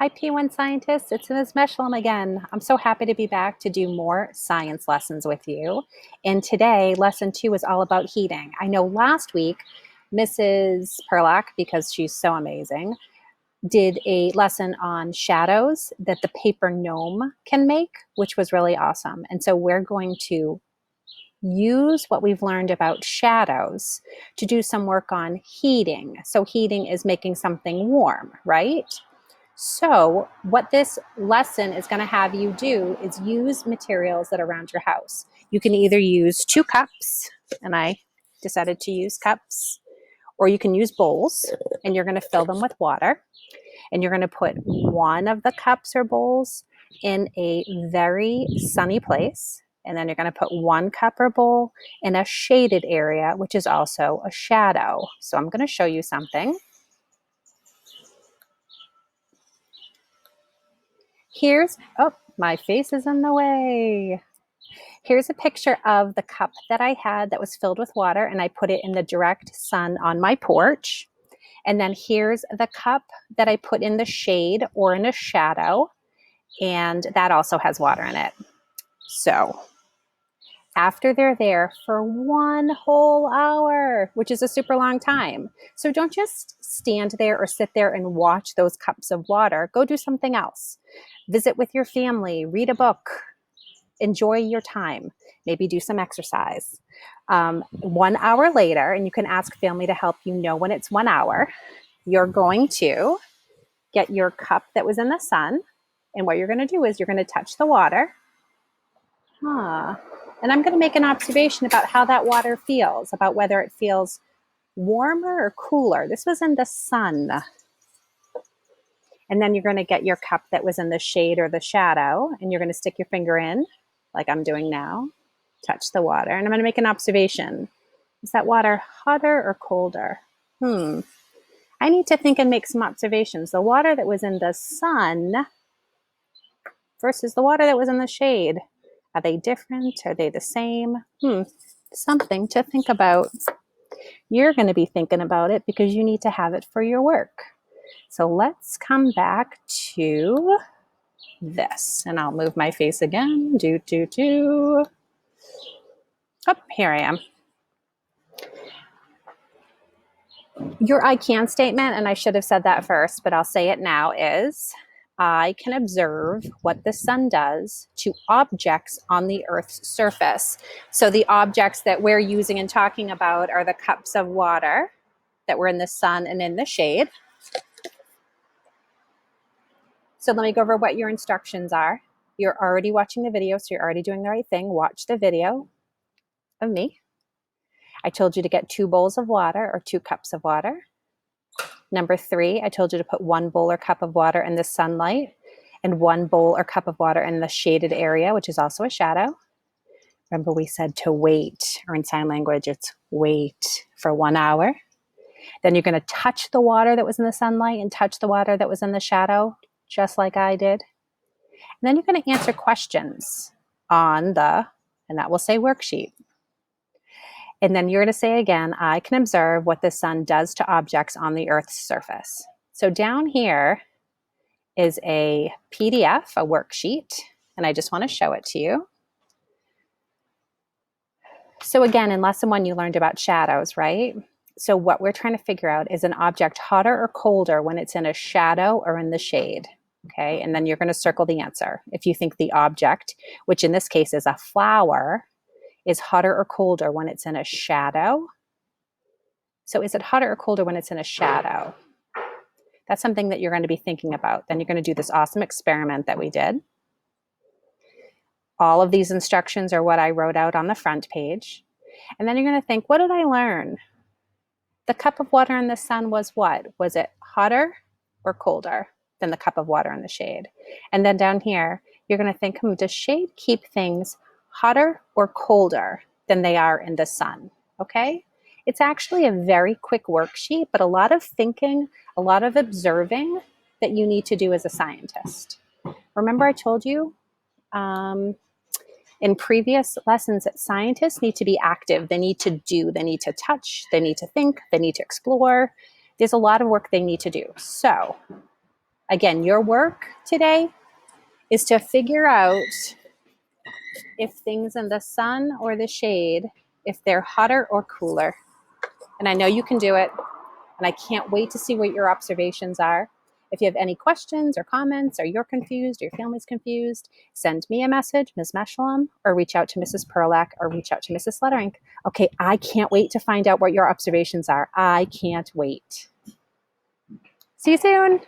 Hi, P1 scientists. It's Ms. Meshlem again. I'm so happy to be back to do more science lessons with you. And today, lesson 2 is all about heating. I know last week, Mrs. Perlock, because she's so amazing, did a lesson on shadows that the paper gnome can make, which was really awesome. And so we're going to use what we've learned about shadows to do some work on heating. So heating is making something warm, right? So what this lesson is going to have you do is use materials that are around your house. You can either use 2 cups, and I decided to use cups, or you can use bowls, and you're going to fill them with water. And you're going to put one of the cups or bowls in a very sunny place. And then you're going to put 1 cup or bowl in a shaded area, which is also a shadow. So I'm going to show you something. Oh, my face is in the way. Here's a picture of the cup that I had that was filled with water, and I put it in the direct sun on my porch. And then here's the cup that I put in the shade or in a shadow, and that also has water in it. So after they're there for 1 whole hour, which is a super long time. So don't just stand there or sit there and watch those cups of water. Go do something else. Visit with your family, read a book, enjoy your time, maybe do some exercise. 1 hour later, and you can ask family to help you know when it's 1 hour, you're going to get your cup that was in the sun. And what you're going to do is you're going to touch the water. And I'm going to make an observation about how that water feels, about whether it feels warmer or cooler. This was in the sun. And then you're going to get your cup that was in the shade or the shadow, and you're going to stick your finger in, like I'm doing now, touch the water, and I'm going to make an observation. Is that water hotter or colder? I need to think and make some observations. The water that was in the sun versus the water that was in the shade. Are they different? Are they the same? Something to think about. You're going to be thinking about it because you need to have it for your work. So let's come back to this, and I'll move my face again. Oh, here I am. Your I can statement, and I should have said that first, but I'll say it now, is I can observe what the sun does to objects on the Earth's surface. So the objects that we're using and talking about are the cups of water that were in the sun and in the shade. So let me go over what your instructions are. You're already watching the video, so you're already doing the right thing. Watch the video of me. I told you to get 2 bowls of water or 2 cups of water. Number 3, I told you to put 1 bowl or cup of water in the sunlight and 1 bowl or cup of water in the shaded area, which is also a shadow. Remember we said to wait, or in sign language, it's wait for 1 hour. Then you're going to touch the water that was in the sunlight and touch the water that was in the shadow, just like I did. And then you're going to answer questions on and that will say worksheet. And then you're going to say again, I can observe what the sun does to objects on the Earth's surface. So down here is a PDF, a worksheet, and I just want to show it to you. So again, in lesson 1, you learned about shadows, right? So what we're trying to figure out is an object hotter or colder when it's in a shadow or in the shade. Okay, and then you're going to circle the answer. If you think the object, which in this case is a flower, is hotter or colder when it's in a shadow. So is it hotter or colder when it's in a shadow? That's something that you're going to be thinking about. Then you're going to do this awesome experiment that we did. All of these instructions are what I wrote out on the front page. And then you're going to think, what did I learn? The cup of water in the sun was what? Was it hotter or colder than the cup of water in the shade? And then down here, you're going to think, does shade keep things hotter or colder than they are in the sun? Okay? It's actually a very quick worksheet, but a lot of thinking, a lot of observing that you need to do as a scientist. Remember I told you in previous lessons that scientists need to be active. They need to do, they need to touch, they need to think, they need to explore. There's a lot of work they need to do. So Again, your work today is to figure out if things in the sun or the shade, if they're hotter or cooler. And I know you can do it. And I can't wait to see what your observations are. If you have any questions or comments, or you're confused, or your family's confused, send me a message, Ms. Meshalem, or reach out to Mrs. Perlak, or reach out to Mrs. Slutterink. Okay, I can't wait to find out what your observations are. I can't wait. See you soon.